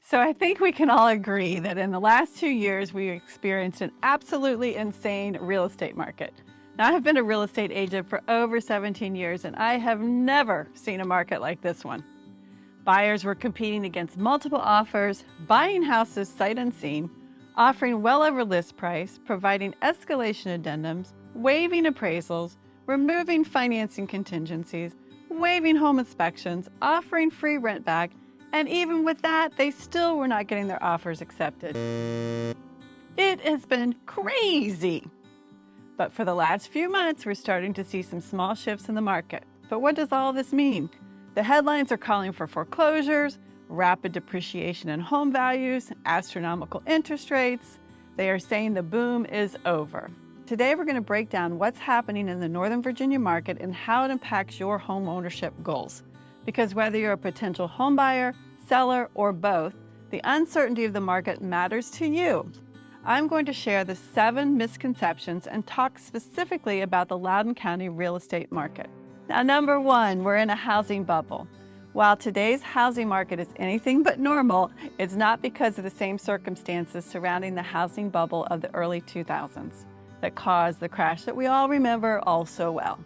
So I think we can all agree that in the last 2 years, we experienced an absolutely insane real estate market. Now, I have been a real estate agent for over 17 years, and I have never seen a market like this one. Buyers were competing against multiple offers, buying houses sight unseen, offering well over list price, providing escalation addendums, waiving appraisals, removing financing contingencies, waiving home inspections, offering free rent back, and even with that, they still were not getting their offers accepted. It has been crazy. But for the last few months, we're starting to see some small shifts in the market. But what does all this mean? The headlines are calling for foreclosures, rapid depreciation in home values, astronomical interest rates. They are saying the boom is over. Today, we're going to break down what's happening in the Northern Virginia market and how it impacts your home ownership goals. Because whether you're a potential home buyer, seller, or both, the uncertainty of the market matters to you. I'm going to share the 7 misconceptions and talk specifically about the Loudoun County real estate market. Now, number 1, we're in a housing bubble. While today's housing market is anything but normal, it's not because of the same circumstances surrounding the housing bubble of the early 2000s that caused the crash that we all remember all so well.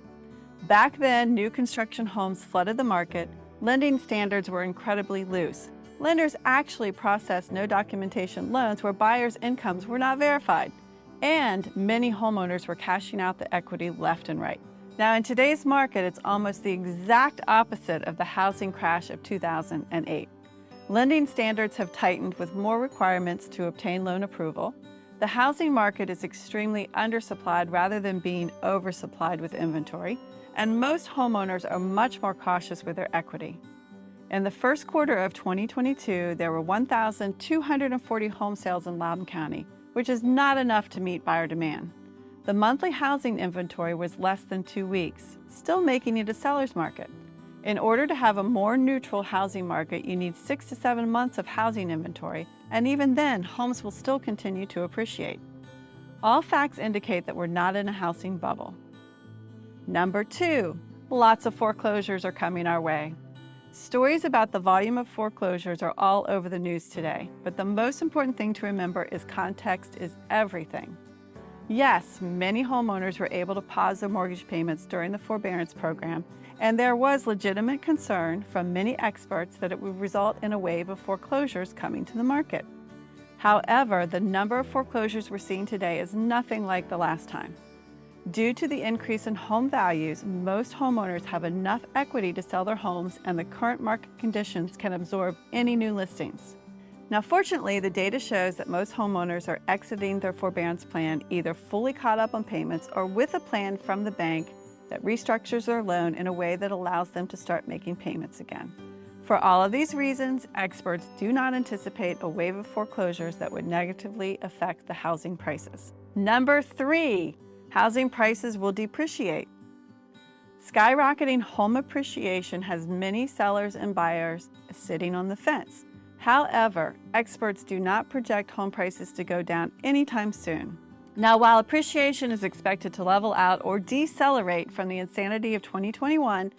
Back then, new construction homes flooded the market. Lending standards were incredibly loose. Lenders actually processed no documentation loans where buyers' incomes were not verified. And many homeowners were cashing out the equity left and right. Now, in today's market, it's almost the exact opposite of the housing crash of 2008. Lending standards have tightened with more requirements to obtain loan approval. The housing market is extremely undersupplied rather than being oversupplied with inventory. And most homeowners are much more cautious with their equity. In the first quarter of 2022, there were 1,240 home sales in Loudoun County, which is not enough to meet buyer demand. The monthly housing inventory was less than 2 weeks, still making it a seller's market. In order to have a more neutral housing market, you need 6 to 7 months of housing inventory, and even then, homes will still continue to appreciate. All facts indicate that we're not in a housing bubble. Number 2, lots of foreclosures are coming our way. Stories about the volume of foreclosures are all over the news today, but the most important thing to remember is context is everything. Yes, many homeowners were able to pause their mortgage payments during the forbearance program, and there was legitimate concern from many experts that it would result in a wave of foreclosures coming to the market. However, the number of foreclosures we're seeing today is nothing like the last time. Due to the increase in home values, most homeowners have enough equity to sell their homes, and the current market conditions can absorb any new listings. Now, fortunately, the data shows that most homeowners are exiting their forbearance plan either fully caught up on payments or with a plan from the bank that restructures their loan in a way that allows them to start making payments again. For all of these reasons, experts do not anticipate a wave of foreclosures that would negatively affect the housing prices. Number 3. Housing prices will depreciate. Skyrocketing home appreciation has many sellers and buyers sitting on the fence. However, experts do not project home prices to go down anytime soon. Now, while appreciation is expected to level out or decelerate from the insanity of 2021,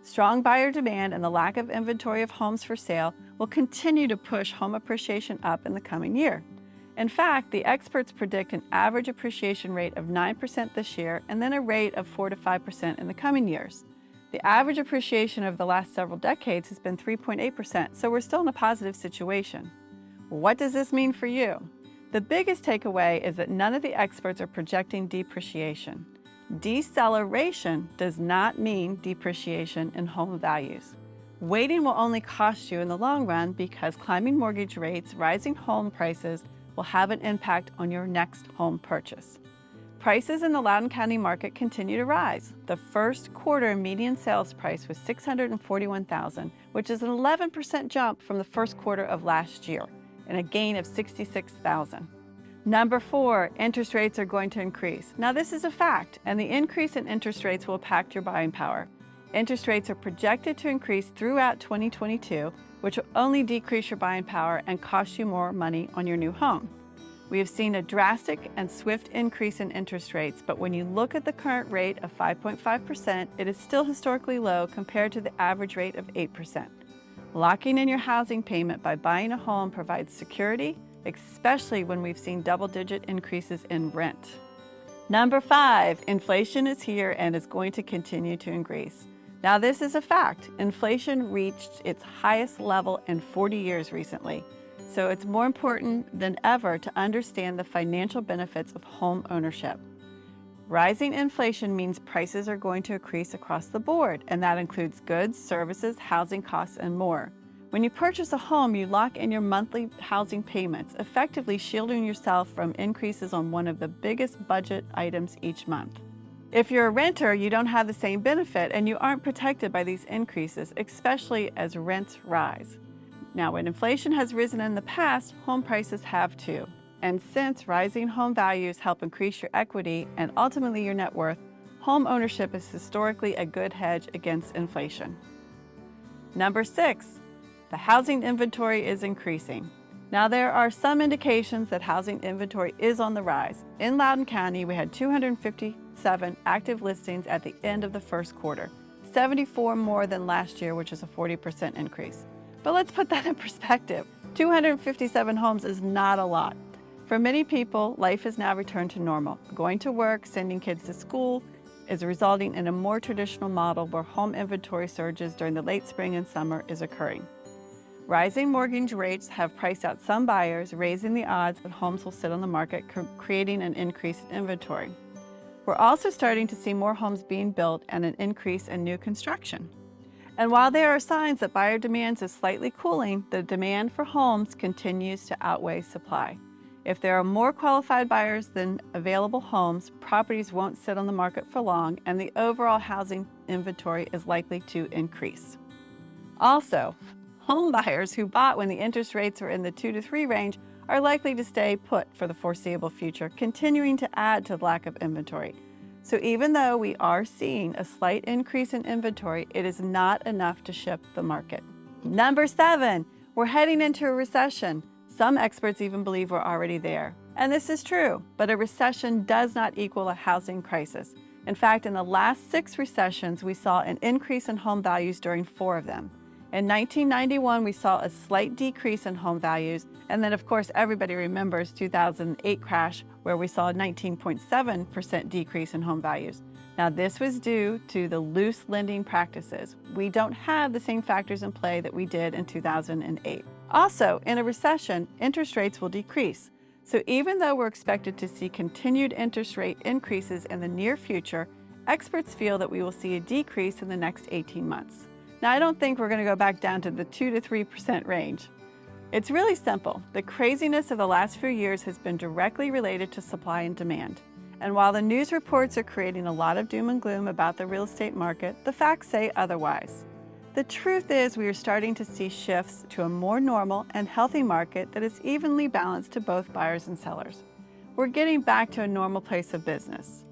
strong buyer demand and the lack of inventory of homes for sale will continue to push home appreciation up in the coming year. In fact, the experts predict an average appreciation rate of 9% this year and then a rate of 4 to 5% in the coming years. The average appreciation of the last several decades has been 3.8%, so we're still in a positive situation. What does this mean for you? The biggest takeaway is that none of the experts are projecting depreciation. Deceleration does not mean depreciation in home values. Waiting will only cost you in the long run because climbing mortgage rates, rising home prices, will have an impact on your next home purchase. Prices in the Loudoun County market continue to rise. The first quarter median sales price was $641,000, which is an 11% jump from the first quarter of last year, and a gain of $66,000. Number 4, interest rates are going to increase. Now, this is a fact, and the increase in interest rates will impact your buying power. Interest rates are projected to increase throughout 2022, which will only decrease your buying power and cost you more money on your new home. We have seen a drastic and swift increase in interest rates, but when you look at the current rate of 5.5%, it is still historically low compared to the average rate of 8%. Locking in your housing payment by buying a home provides security, especially when we've seen double-digit increases in rent. Number 5, inflation is here and is going to continue to increase. Now, this is a fact. Inflation reached its highest level in 40 years recently, so it's more important than ever to understand the financial benefits of home ownership. Rising inflation means prices are going to increase across the board, and that includes goods, services, housing costs, and more. When you purchase a home, you lock in your monthly housing payments, effectively shielding yourself from increases on one of the biggest budget items each month. If you're a renter, you don't have the same benefit and you aren't protected by these increases, especially as rents rise. Now, when inflation has risen in the past, home prices have too. And since rising home values help increase your equity and ultimately your net worth, home ownership is historically a good hedge against inflation. Number 6, the housing inventory is increasing. Now, there are some indications that housing inventory is on the rise. In Loudoun County, we had 257 active listings at the end of the first quarter, 74 more than last year, which is a 40% increase. But let's put that in perspective. 257 homes is not a lot. For many people, life has now returned to normal. Going to work, sending kids to school is resulting in a more traditional model where home inventory surges during the late spring and summer is occurring. Rising mortgage rates have priced out some buyers, raising the odds that homes will sit on the market, creating an increase in inventory. We're also starting to see more homes being built and an increase in new construction. And while there are signs that buyer demand is slightly cooling, the demand for homes continues to outweigh supply. If there are more qualified buyers than available homes, properties won't sit on the market for long, and the overall housing inventory is likely to increase. Also, home buyers who bought when the interest rates were in the 2 to 3 range are likely to stay put for the foreseeable future, continuing to add to the lack of inventory. So even though we are seeing a slight increase in inventory, it is not enough to shift the market. Number 7, we're heading into a recession. Some experts even believe we're already there. And this is true, but a recession does not equal a housing crisis. In fact, in the last 6 recessions, we saw an increase in home values during 4 of them. In 1991, we saw a slight decrease in home values, and then of course everybody remembers 2008 crash where we saw a 19.7% decrease in home values. Now this was due to the loose lending practices. We don't have the same factors in play that we did in 2008. Also, in a recession, interest rates will decrease. So even though we're expected to see continued interest rate increases in the near future, experts feel that we will see a decrease in the next 18 months. Now, I don't think we're going to go back down to the 2 to 3% range. It's really simple. The craziness of the last few years has been directly related to supply and demand. And while the news reports are creating a lot of doom and gloom about the real estate market, the facts say otherwise. The truth is we are starting to see shifts to a more normal and healthy market that is evenly balanced to both buyers and sellers. We're getting back to a normal place of business.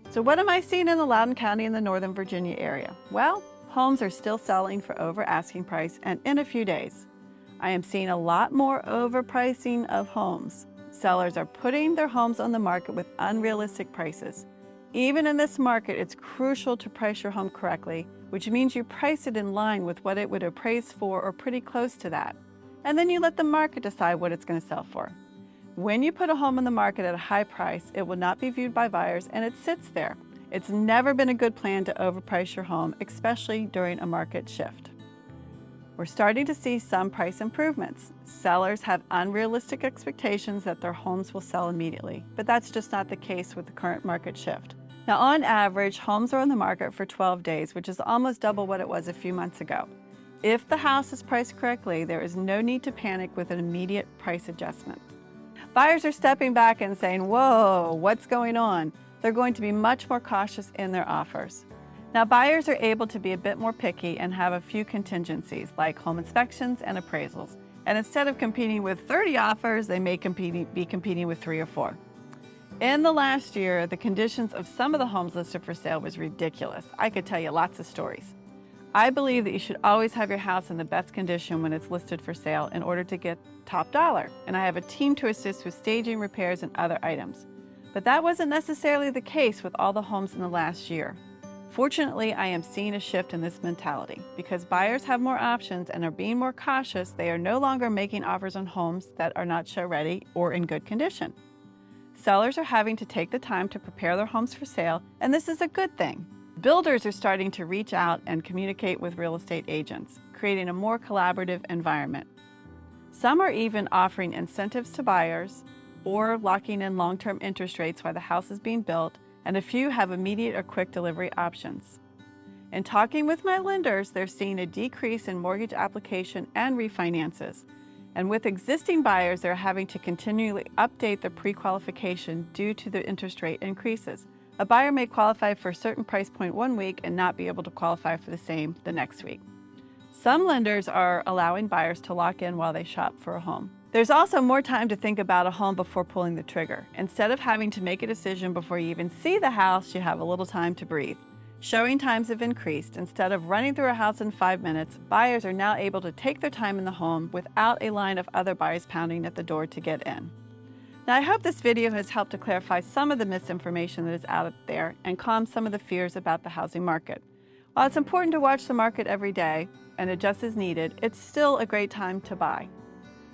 So what am I seeing in the Loudoun County and the Northern Virginia area? Well, homes are still selling for over asking price and in a few days. I am seeing a lot more overpricing of homes. Sellers are putting their homes on the market with unrealistic prices. Even in this market, it's crucial to price your home correctly, which means you price it in line with what it would appraise for or pretty close to that. And then you let the market decide what it's going to sell for. When you put a home on the market at a high price, it will not be viewed by buyers and it sits there. It's never been a good plan to overprice your home, especially during a market shift. We're starting to see some price improvements. Sellers have unrealistic expectations that their homes will sell immediately, but that's just not the case with the current market shift. Now, on average, homes are on the market for 12 days, which is almost double what it was a few months ago. If the house is priced correctly, there is no need to panic with an immediate price adjustment. Buyers are stepping back and saying, whoa, what's going on? They're going to be much more cautious in their offers. Now, buyers are able to be a bit more picky and have a few contingencies like home inspections and appraisals. And instead of competing with 30 offers, they may be competing with 3 or 4. In the last year, the conditions of some of the homes listed for sale was ridiculous. I could tell you lots of stories. I believe that you should always have your house in the best condition when it's listed for sale in order to get top dollar. And I have a team to assist with staging, repairs, and other items. But that wasn't necessarily the case with all the homes in the last year. Fortunately, I am seeing a shift in this mentality. Because buyers have more options and are being more cautious, they are no longer making offers on homes that are not show ready or in good condition. Sellers are having to take the time to prepare their homes for sale, and this is a good thing. Builders are starting to reach out and communicate with real estate agents, creating a more collaborative environment. Some are even offering incentives to buyers or locking in long-term interest rates while the house is being built, and a few have immediate or quick delivery options. In talking with my lenders, they're seeing a decrease in mortgage application and refinances. And with existing buyers, they're having to continually update their pre-qualification due to the interest rate increases. A buyer may qualify for a certain price point one week and not be able to qualify for the same the next week. Some lenders are allowing buyers to lock in while they shop for a home. There's also more time to think about a home before pulling the trigger. Instead of having to make a decision before you even see the house, you have a little time to breathe. Showing times have increased. Instead of running through a house in 5 minutes, buyers are now able to take their time in the home without a line of other buyers pounding at the door to get in. Now, I hope this video has helped to clarify some of the misinformation that is out there and calm some of the fears about the housing market. While it's important to watch the market every day and adjust as needed, it's still a great time to buy.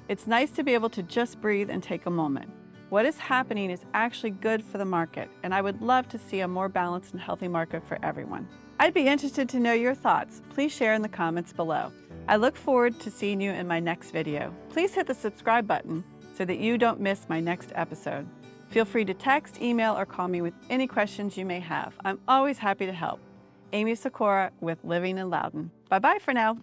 It's nice to be able to just breathe and take a moment. What is happening is actually good for the market, and I would love to see a more balanced and healthy market for everyone. I'd be interested to know your thoughts. Please share in the comments below. I look forward to seeing you in my next video. Please hit the subscribe button so that you don't miss my next episode. Feel free to text, email, or call me with any questions you may have. I'm always happy to help. Amy Sikora with Living in Loudoun. Bye-bye for now.